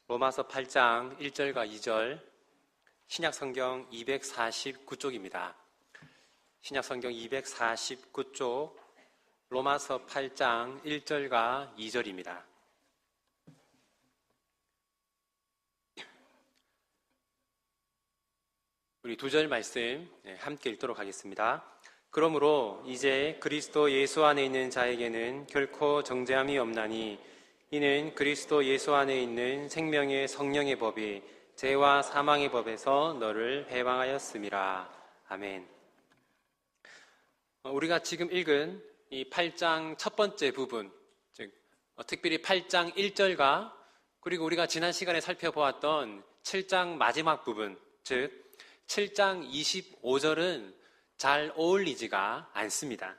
로마서 8장 1절과 2절, 신약성경 249쪽입니다. 신약성경 249쪽, 로마서 8장 1절과 2절입니다. 우리 두 절 말씀 함께 읽도록 하겠습니다. 그러므로 이제 그리스도 예수 안에 있는 자에게는 결코 정죄함이 없나니 이는 그리스도 예수 안에 있는 생명의 성령의 법이 죄와 사망의 법에서 너를 해방하였음이라. 아멘. 우리가 지금 읽은 이 8장 첫 번째 부분, 즉 특별히 8장 1절과 그리고 우리가 지난 시간에 살펴보았던 7장 마지막 부분, 즉 7장 25절은 잘 어울리지가 않습니다.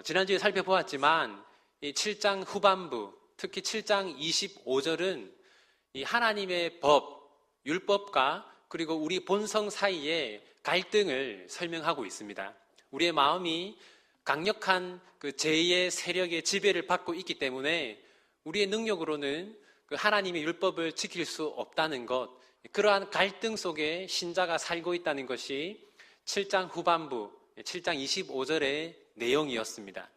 지난주에 살펴보았지만 이 7장 후반부, 특히 7장 25절은 이 하나님의 법, 율법과 그리고 우리 본성 사이의 갈등을 설명하고 있습니다. 우리의 마음이 강력한 그 죄의 세력의 지배를 받고 있기 때문에 우리의 능력으로는 그 하나님의 율법을 지킬 수 없다는 것, 그러한 갈등 속에 신자가 살고 있다는 것이 7장 후반부, 7장 25절의 내용이었습니다.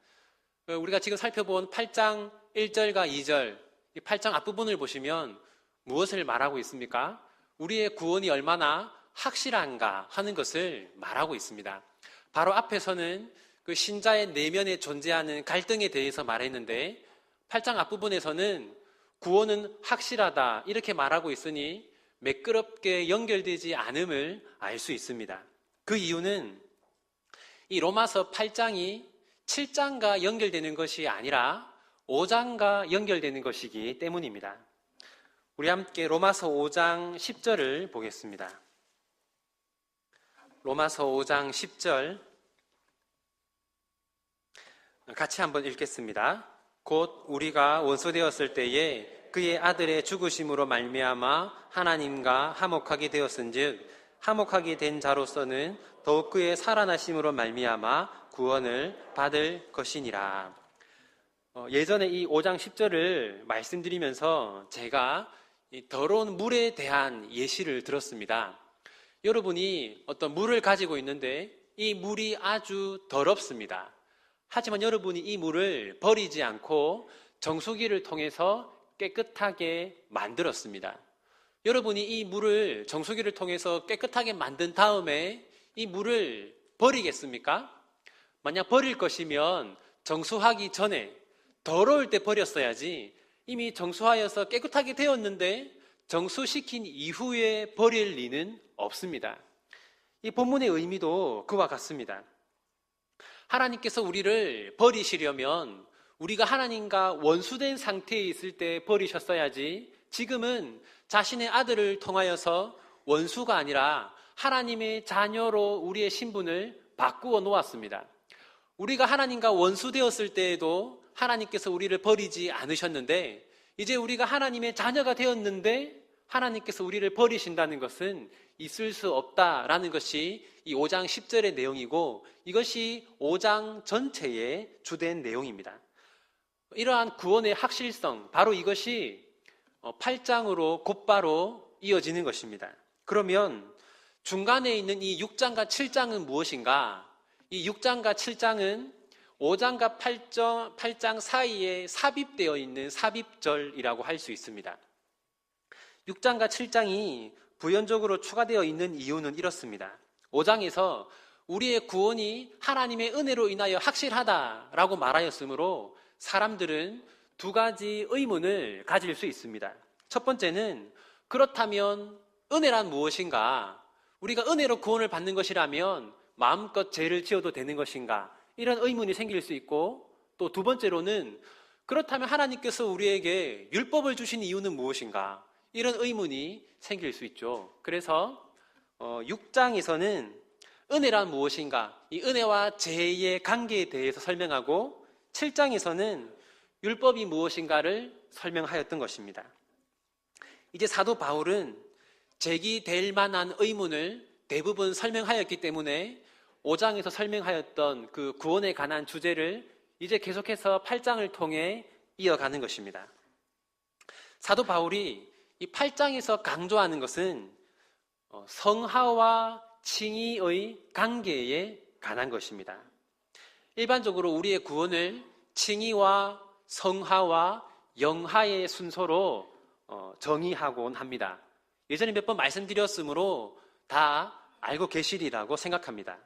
우리가 지금 살펴본 8장 1절과 2절, 이 8장 앞부분을 보시면 무엇을 말하고 있습니까? 우리의 구원이 얼마나 확실한가 하는 것을 말하고 있습니다. 바로 앞에서는 그 신자의 내면에 존재하는 갈등에 대해서 말했는데 8장 앞부분에서는 구원은 확실하다 이렇게 말하고 있으니 매끄럽게 연결되지 않음을 알 수 있습니다. 그 이유는 이 로마서 8장이 7장과 연결되는 것이 아니라 5장과 연결되는 것이기 때문입니다. 우리 함께 로마서 5장 10절을 보겠습니다. 로마서 5장 10절 같이 한번 읽겠습니다. 곧 우리가 원수되었을 때에 그의 아들의 죽으심으로 말미암아 하나님과 화목하게 되었은즉 화목하게 된 자로서는 더욱 그의 살아나심으로 말미암아 구원을 받을 것이니라. 예전에 이 5장 10절을 말씀드리면서 제가 이 더러운 물에 대한 예시를 들었습니다. 여러분이 어떤 물을 가지고 있는데 이 물이 아주 더럽습니다. 하지만 여러분이 이 물을 버리지 않고 정수기를 통해서 깨끗하게 만들었습니다. 여러분이 이 물을 정수기를 통해서 깨끗하게 만든 다음에 이 물을 버리겠습니까? 만약 버릴 것이면 정수하기 전에 더러울 때 버렸어야지 이미 정수하여서 깨끗하게 되었는데 정수시킨 이후에 버릴 리는 없습니다. 이 본문의 의미도 그와 같습니다. 하나님께서 우리를 버리시려면 우리가 하나님과 원수된 상태에 있을 때 버리셨어야지 지금은 자신의 아들을 통하여서 원수가 아니라 하나님의 자녀로 우리의 신분을 바꾸어 놓았습니다. 우리가 하나님과 원수되었을 때에도 하나님께서 우리를 버리지 않으셨는데 이제 우리가 하나님의 자녀가 되었는데 하나님께서 우리를 버리신다는 것은 있을 수 없다라는 것이 이 5장 10절의 내용이고 이것이 5장 전체의 주된 내용입니다. 이러한 구원의 확실성, 바로 이것이 8장으로 곧바로 이어지는 것입니다. 그러면 중간에 있는 이 6장과 7장은 무엇인가? 이 6장과 7장은 5장과 8장 사이에 삽입되어 있는 삽입절이라고 할 수 있습니다. 6장과 7장이 부연적으로 추가되어 있는 이유는 이렇습니다. 5장에서 우리의 구원이 하나님의 은혜로 인하여 확실하다라고 말하였으므로 사람들은 두 가지 의문을 가질 수 있습니다. 첫 번째는 그렇다면 은혜란 무엇인가? 우리가 은혜로 구원을 받는 것이라면 마음껏 죄를 지어도 되는 것인가? 이런 의문이 생길 수 있고 또 두 번째로는 그렇다면 하나님께서 우리에게 율법을 주신 이유는 무엇인가? 이런 의문이 생길 수 있죠. 그래서 6장에서는 은혜란 무엇인가? 이 은혜와 죄의 관계에 대해서 설명하고 7장에서는 율법이 무엇인가를 설명하였던 것입니다. 이제 사도 바울은 제기될 만한 의문을 대부분 설명하였기 때문에 5장에서 설명하였던 그 구원에 관한 주제를 이제 계속해서 8장을 통해 이어가는 것입니다. 사도 바울이 이 8장에서 강조하는 것은 성하와 칭의의 관계에 관한 것입니다. 일반적으로 우리의 구원을 칭의와 성하와 영하의 순서로 정의하곤 합니다. 예전에 몇 번 말씀드렸으므로 다 알고 계시리라고 생각합니다.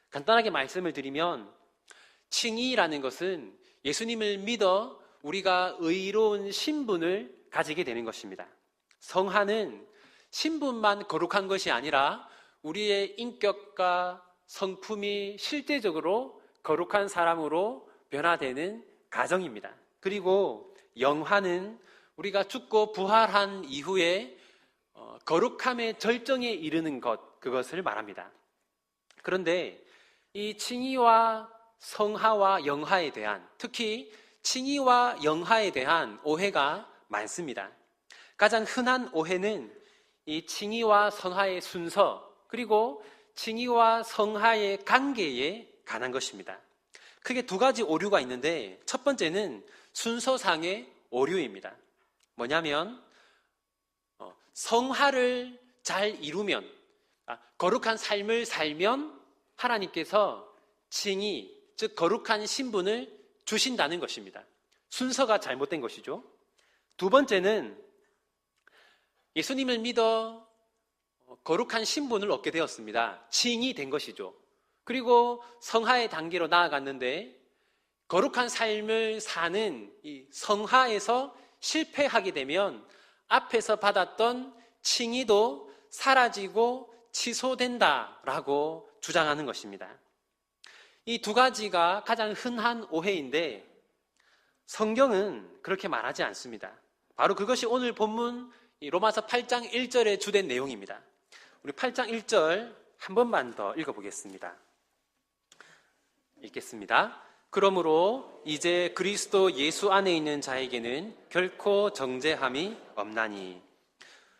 간단하게 말씀을 드리면 칭의라는 것은 예수님을 믿어 우리가 의로운 신분을 가지게 되는 것입니다. 성하는 신분만 거룩한 것이 아니라 우리의 인격과 성품이 실제적으로 거룩한 사람으로 변화되는 과정입니다. 그리고 영화는 우리가 죽고 부활한 이후에 거룩함의 절정에 이르는 것, 그것을 말합니다. 그런데 이 칭의와 성하와 영하에 대한, 특히 칭의와 영하에 대한 오해가 많습니다. 가장 흔한 오해는 이 칭의와 성하의 순서, 그리고 칭의와 성하의 관계에 관한 것입니다. 크게 두 가지 오류가 있는데, 첫 번째는 순서상의 오류입니다. 뭐냐면 성하를 잘 이루면, 거룩한 삶을 살면 하나님께서 칭의, 즉 거룩한 신분을 주신다는 것입니다. 순서가 잘못된 것이죠. 두 번째는 예수님을 믿어 거룩한 신분을 얻게 되었습니다. 칭의 된 것이죠. 그리고 성하의 단계로 나아갔는데 거룩한 삶을 사는 이 성하에서 실패하게 되면 앞에서 받았던 칭의도 사라지고 취소된다라고 주장하는 것입니다. 이 두 가지가 가장 흔한 오해인데 성경은 그렇게 말하지 않습니다. 바로 그것이 오늘 본문 로마서 8장 1절에 주된 내용입니다. 우리 8장 1절 한 번만 더 읽어보겠습니다. 읽겠습니다. 그러므로 이제 그리스도 예수 안에 있는 자에게는 결코 정죄함이 없나니.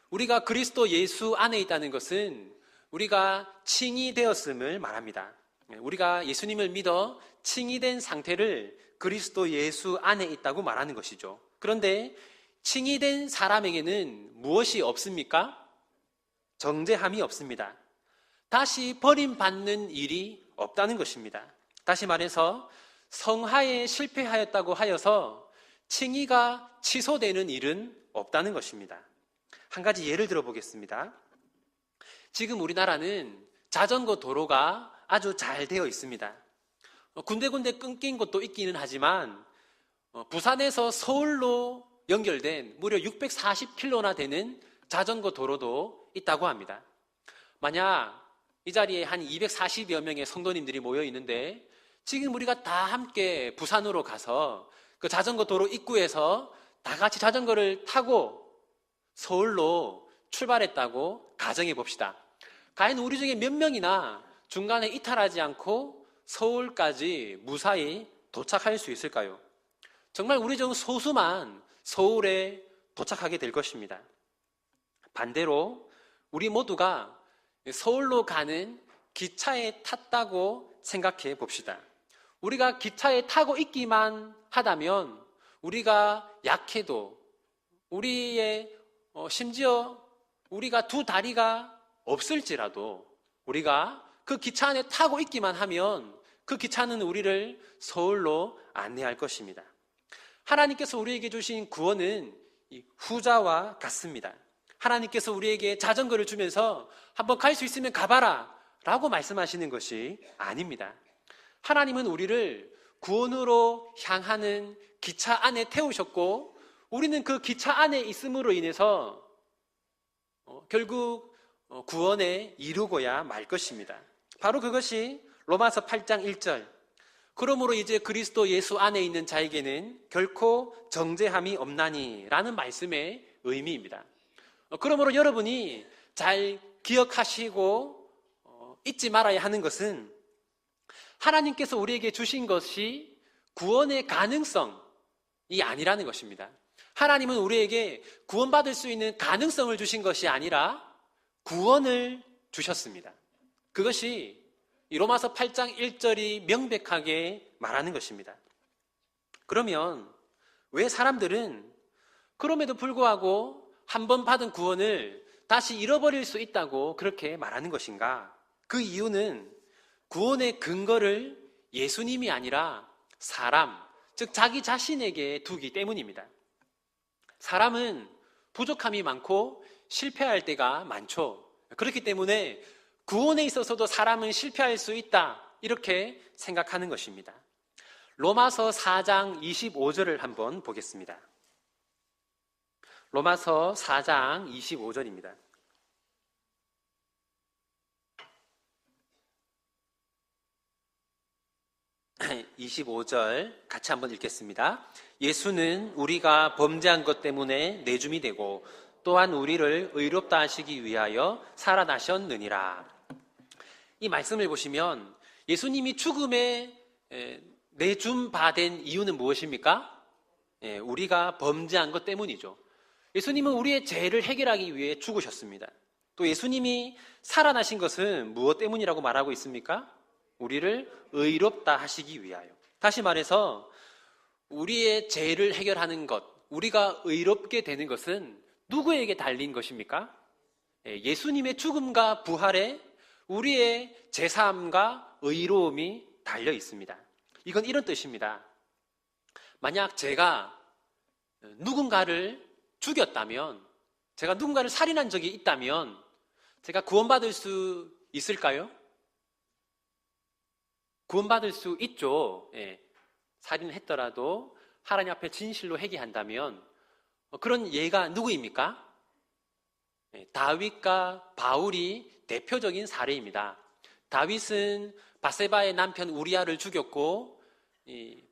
우리가 그리스도 예수 안에 있다는 것은 우리가 칭의되었음을 말합니다. 우리가 예수님을 믿어 칭의된 상태를 그리스도 예수 안에 있다고 말하는 것이죠. 그런데 칭의된 사람에게는 무엇이 없습니까? 정죄함이 없습니다. 다시 버림받는 일이 없다는 것입니다. 다시 말해서 성하에 실패하였다고 하여서 칭의가 취소되는 일은 없다는 것입니다. 한 가지 예를 들어보겠습니다. 지금 우리나라는 자전거 도로가 아주 잘 되어 있습니다. 군데군데 끊긴 곳도 있기는 하지만 부산에서 서울로 연결된 무려 640km나 되는 자전거 도로도 있다고 합니다. 만약 이 자리에 한 240여 명의 성도님들이 모여 있는데 지금 우리가 다 함께 부산으로 가서 그 자전거 도로 입구에서 다 같이 자전거를 타고 서울로 출발했다고 가정해 봅시다. 과연 우리 중에 몇 명이나 중간에 이탈하지 않고 서울까지 무사히 도착할 수 있을까요? 정말 우리 중 소수만 서울에 도착하게 될 것입니다. 반대로 우리 모두가 서울로 가는 기차에 탔다고 생각해 봅시다. 우리가 기차에 타고 있기만 하다면 우리가 약해도 우리의 심지어 우리가 두 다리가 없을지라도 우리가 그 기차 안에 타고 있기만 하면 그 기차는 우리를 서울로 안내할 것입니다. 하나님께서 우리에게 주신 구원은 후자와 같습니다. 하나님께서 우리에게 자전거를 주면서 한번 갈 수 있으면 가봐라 라고 말씀하시는 것이 아닙니다. 하나님은 우리를 구원으로 향하는 기차 안에 태우셨고 우리는 그 기차 안에 있음으로 인해서 결국 구원에 이루고야 말 것입니다. 바로 그것이 로마서 8장 1절 그러므로 이제 그리스도 예수 안에 있는 자에게는 결코 정죄함이 없나니 라는 말씀의 의미입니다. 그러므로 여러분이 잘 기억하시고 잊지 말아야 하는 것은 하나님께서 우리에게 주신 것이 구원의 가능성이 아니라는 것입니다. 하나님은 우리에게 구원받을 수 있는 가능성을 주신 것이 아니라 구원을 주셨습니다. 그것이 로마서 8장 1절이 명백하게 말하는 것입니다. 그러면 왜 사람들은 그럼에도 불구하고 한 번 받은 구원을 다시 잃어버릴 수 있다고 그렇게 말하는 것인가? 그 이유는 구원의 근거를 예수님이 아니라 사람, 즉 자기 자신에게 두기 때문입니다. 사람은 부족함이 많고 실패할 때가 많죠. 그렇기 때문에 구원에 있어서도 사람은 실패할 수 있다, 이렇게 생각하는 것입니다. 로마서 4장 25절을 한번 보겠습니다. 로마서 4장 25절입니다. 25절 같이 한번 읽겠습니다. 예수는 우리가 범죄한 것 때문에 내줌이 되고 또한 우리를 의롭다 하시기 위하여 살아나셨느니라. 이 말씀을 보시면 예수님이 죽음에 내줌 받은 이유는 무엇입니까? 우리가 범죄한 것 때문이죠. 예수님은 우리의 죄를 해결하기 위해 죽으셨습니다. 또 예수님이 살아나신 것은 무엇 때문이라고 말하고 있습니까? 우리를 의롭다 하시기 위하여. 다시 말해서 우리의 죄를 해결하는 것, 우리가 의롭게 되는 것은 누구에게 달린 것입니까? 예수님의 죽음과 부활에 우리의 제사함과 의로움이 달려 있습니다. 이건 이런 뜻입니다. 만약 제가 누군가를 죽였다면, 제가 누군가를 살인한 적이 있다면 제가 구원받을 수 있을까요? 구원받을 수 있죠. 살인했더라도 하나님 앞에 진실로 회개한다면. 그런 예가 누구입니까? 다윗과 바울이 대표적인 사례입니다. 다윗은 바세바의 남편 우리아를 죽였고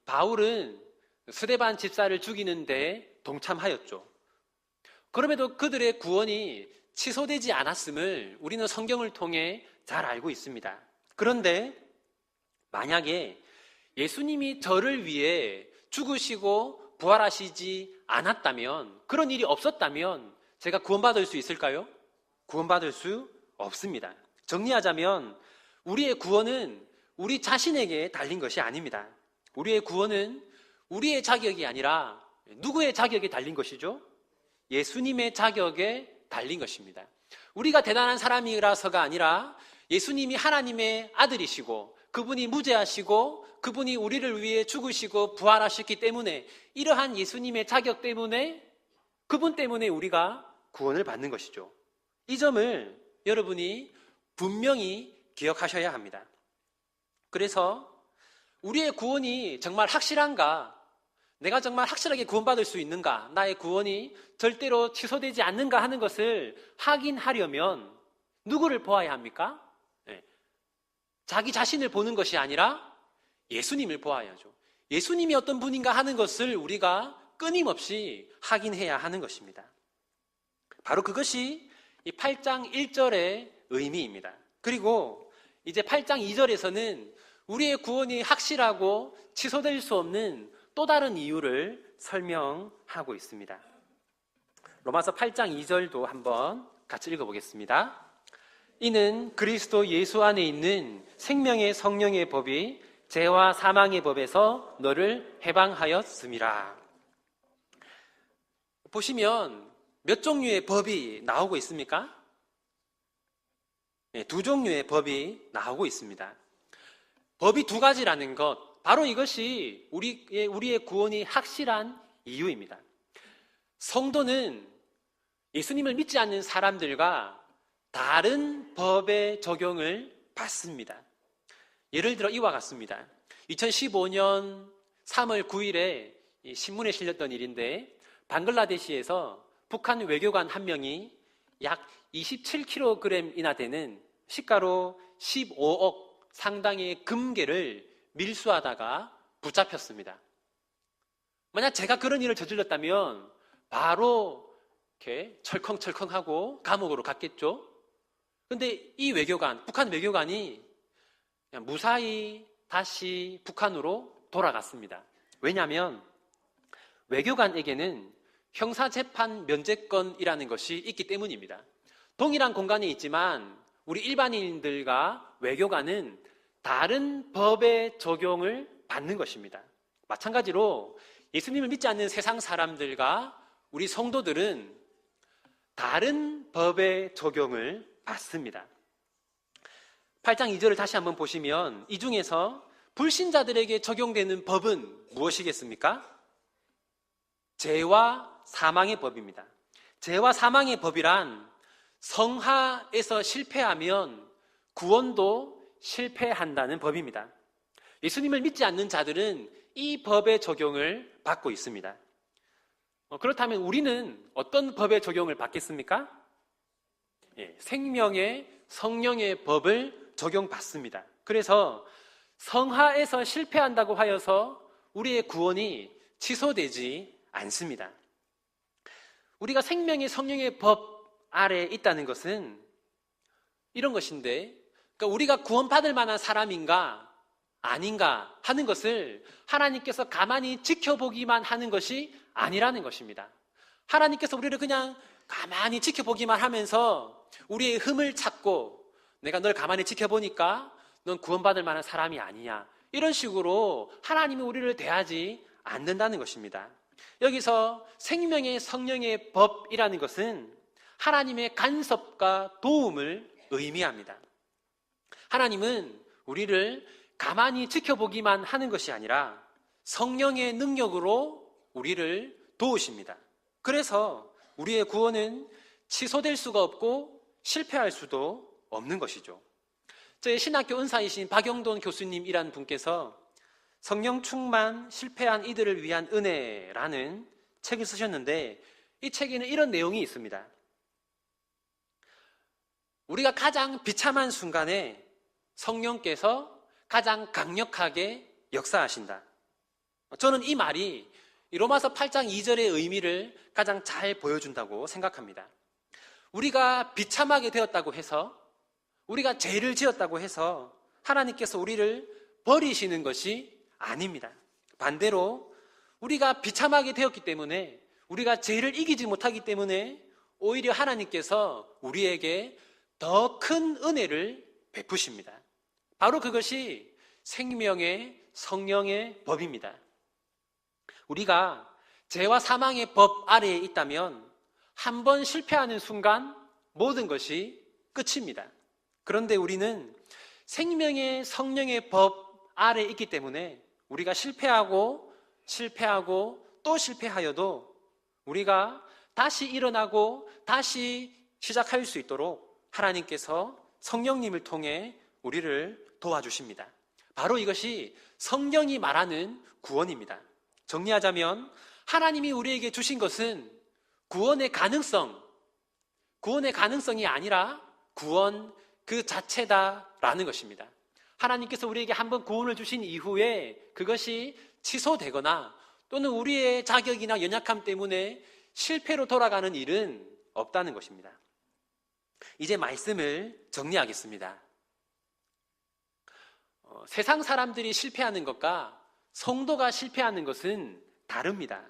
바울은 스데반 집사를 죽이는데 동참하였죠. 그럼에도 그들의 구원이 취소되지 않았음을 우리는 성경을 통해 잘 알고 있습니다. 그런데 만약에 예수님이 저를 위해 죽으시고 부활하시지 않았다면, 그런 일이 없었다면 제가 구원받을 수 있을까요? 구원받을 수 없습니다. 정리하자면 우리의 구원은 우리 자신에게 달린 것이 아닙니다. 우리의 구원은 우리의 자격이 아니라 누구의 자격에 달린 것이죠? 예수님의 자격에 달린 것입니다. 우리가 대단한 사람이라서가 아니라 예수님이 하나님의 아들이시고 그분이 무죄하시고 그분이 우리를 위해 죽으시고 부활하셨기 때문에, 이러한 예수님의 자격 때문에, 그분 때문에 우리가 구원을 받는 것이죠. 이 점을 여러분이 분명히 기억하셔야 합니다. 그래서 우리의 구원이 정말 확실한가? 내가 정말 확실하게 구원받을 수 있는가? 나의 구원이 절대로 취소되지 않는가 하는 것을 확인하려면 누구를 보아야 합니까? 자기 자신을 보는 것이 아니라 예수님을 보아야죠. 예수님이 어떤 분인가 하는 것을 우리가 끊임없이 확인해야 하는 것입니다. 바로 그것이 이 8장 1절의 의미입니다. 그리고 이제 8장 2절에서는 우리의 구원이 확실하고 취소될 수 없는 또 다른 이유를 설명하고 있습니다. 로마서 8장 2절도 한번 같이 읽어보겠습니다. 이는 그리스도 예수 안에 있는 생명의 성령의 법이 죄와 사망의 법에서 너를 해방하였음이라. 보시면 몇 종류의 법이 나오고 있습니까? 두 종류의 법이 나오고 있습니다. 법이 두 가지라는 것, 바로 이것이 우리의 구원이 확실한 이유입니다. 성도는 예수님을 믿지 않는 사람들과 다른 법의 적용을 받습니다. 예를 들어 이와 같습니다. 2015년 3월 9일에 신문에 실렸던 일인데, 방글라데시에서 북한 외교관 한 명이 약 27kg이나 되는 시가로 15억 상당의 금괴를 밀수하다가 붙잡혔습니다. 만약 제가 그런 일을 저질렀다면 바로 이렇게 철컹철컹하고 감옥으로 갔겠죠. 그런데 이 외교관, 북한 외교관이 그냥 무사히 다시 북한으로 돌아갔습니다. 왜냐하면 외교관에게는 형사재판 면제권이라는 것이 있기 때문입니다. 동일한 공간에 있지만 우리 일반인들과 외교관은 다른 법의 적용을 받는 것입니다. 마찬가지로 예수님을 믿지 않는 세상 사람들과 우리 성도들은 다른 법의 적용을 받습니다. 8장 2절을 다시 한번 보시면 이 중에서 불신자들에게 적용되는 법은 무엇이겠습니까? 죄와 사망의 법입니다. 죄와 사망의 법이란 성하에서 실패하면 구원도 실패한다는 법입니다. 예수님을 믿지 않는 자들은 이 법의 적용을 받고 있습니다. 그렇다면 우리는 어떤 법의 적용을 받겠습니까? 생명의 성령의 법을 적용받습니다. 그래서 성하에서 실패한다고 하여서 우리의 구원이 취소되지 않습니다. 우리가 생명의 성령의 법 아래에 있다는 것은 이런 것인데, 그러니까 우리가 구원받을 만한 사람인가 아닌가 하는 것을 하나님께서 가만히 지켜보기만 하는 것이 아니라는 것입니다. 하나님께서 우리를 그냥 가만히 지켜보기만 하면서 우리의 흠을 찾고 내가 널 가만히 지켜보니까 넌 구원받을 만한 사람이 아니야, 이런 식으로 하나님이 우리를 대하지 않는다는 것입니다. 여기서 생명의 성령의 법이라는 것은 하나님의 간섭과 도움을 의미합니다. 하나님은 우리를 가만히 지켜보기만 하는 것이 아니라 성령의 능력으로 우리를 도우십니다. 그래서 우리의 구원은 취소될 수가 없고 실패할 수도 없는 것이죠. 저희 신학교 은사이신 박영돈 교수님이라는 분께서 성령 충만 실패한 이들을 위한 은혜라는 책을 쓰셨는데, 이 책에는 이런 내용이 있습니다. 우리가 가장 비참한 순간에 성령께서 가장 강력하게 역사하신다. 저는 이 말이 로마서 8장 2절의 의미를 가장 잘 보여준다고 생각합니다. 우리가 비참하게 되었다고 해서, 우리가 죄를 지었다고 해서 하나님께서 우리를 버리시는 것이 아닙니다. 반대로 우리가 비참하게 되었기 때문에, 우리가 죄를 이기지 못하기 때문에 오히려 하나님께서 우리에게 더 큰 은혜를 베푸십니다. 바로 그것이 생명의 성령의 법입니다. 우리가 죄와 사망의 법 아래에 있다면 한 번 실패하는 순간 모든 것이 끝입니다. 그런데 우리는 생명의 성령의 법 아래에 있기 때문에 우리가 실패하고 또 실패하여도 우리가 다시 일어나고 다시 시작할 수 있도록 하나님께서 성령님을 통해 우리를 도와주십니다. 바로 이것이 성령이 말하는 구원입니다. 정리하자면 하나님이 우리에게 주신 것은 구원의 가능성이 아니라 구원 그 자체다라는 것입니다. 하나님께서 우리에게 한번 구원을 주신 이후에 그것이 취소되거나 또는 우리의 자격이나 연약함 때문에 실패로 돌아가는 일은 없다는 것입니다. 이제 말씀을 정리하겠습니다. 세상 사람들이 실패하는 것과 성도가 실패하는 것은 다릅니다.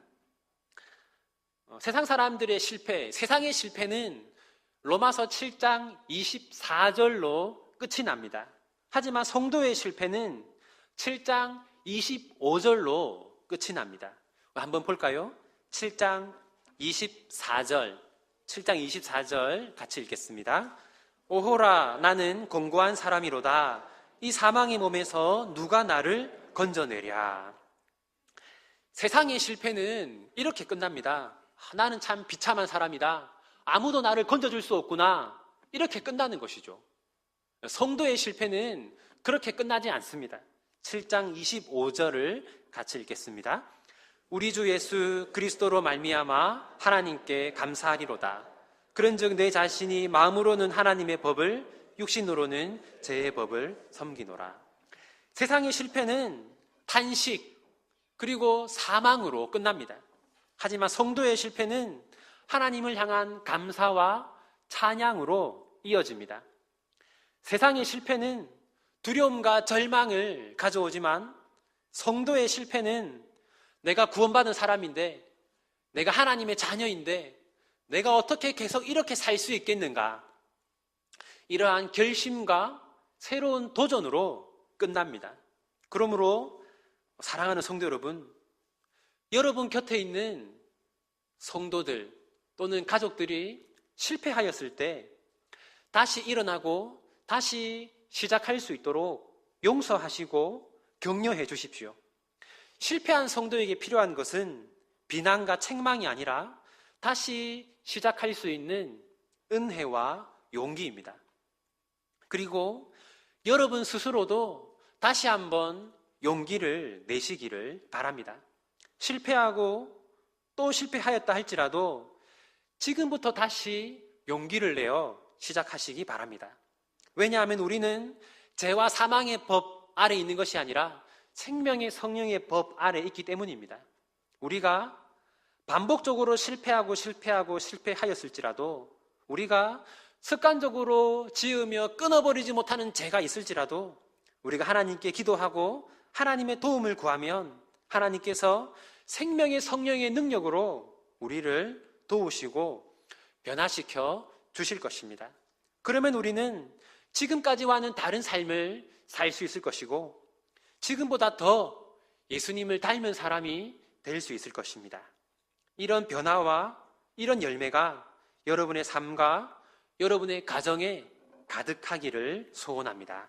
세상 사람들의 실패, 세상의 실패는 로마서 7장 24절로 끝이 납니다. 하지만 성도의 실패는 7장 25절로 끝이 납니다. 한번 볼까요? 7장 24절 같이 읽겠습니다. 오호라, 나는 공고한 사람이로다. 이 사망의 몸에서 누가 나를 건져내랴. 세상의 실패는 이렇게 끝납니다. 나는 참 비참한 사람이다. 아무도 나를 건져줄 수 없구나. 이렇게 끝나는 것이죠. 성도의 실패는 그렇게 끝나지 않습니다. 7장 25절을 같이 읽겠습니다. 우리 주 예수 그리스도로 말미암아 하나님께 감사하리로다. 그런즉 내 자신이 마음으로는 하나님의 법을, 육신으로는 죄의 법을 섬기노라. 세상의 실패는 탄식 그리고 사망으로 끝납니다. 하지만 성도의 실패는 하나님을 향한 감사와 찬양으로 이어집니다. 세상의 실패는 두려움과 절망을 가져오지만 성도의 실패는 내가 구원받은 사람인데, 내가 하나님의 자녀인데 내가 어떻게 계속 이렇게 살 수 있겠는가, 이러한 결심과 새로운 도전으로 끝납니다. 그러므로 사랑하는 성도 여러분, 여러분 곁에 있는 성도들 또는 가족들이 실패하였을 때 다시 일어나고 다시 시작할 수 있도록 용서하시고 격려해 주십시오. 실패한 성도에게 필요한 것은 비난과 책망이 아니라 다시 시작할 수 있는 은혜와 용기입니다. 그리고 여러분 스스로도 다시 한번 용기를 내시기를 바랍니다. 실패하고 또 실패하였다 할지라도 지금부터 다시 용기를 내어 시작하시기 바랍니다. 왜냐하면 우리는 죄와 사망의 법 아래 있는 것이 아니라 생명의 성령의 법 아래 있기 때문입니다. 우리가 반복적으로 실패하였을지라도 우리가 습관적으로 지으며 끊어버리지 못하는 죄가 있을지라도 우리가 하나님께 기도하고 하나님의 도움을 구하면 하나님께서 생명의 성령의 능력으로 우리를 도우시고 변화시켜 주실 것입니다. 그러면 우리는 지금까지와는 다른 삶을 살 수 있을 것이고 지금보다 더 예수님을 닮은 사람이 될 수 있을 것입니다. 이런 변화와 이런 열매가 여러분의 삶과 여러분의 가정에 가득하기를 소원합니다.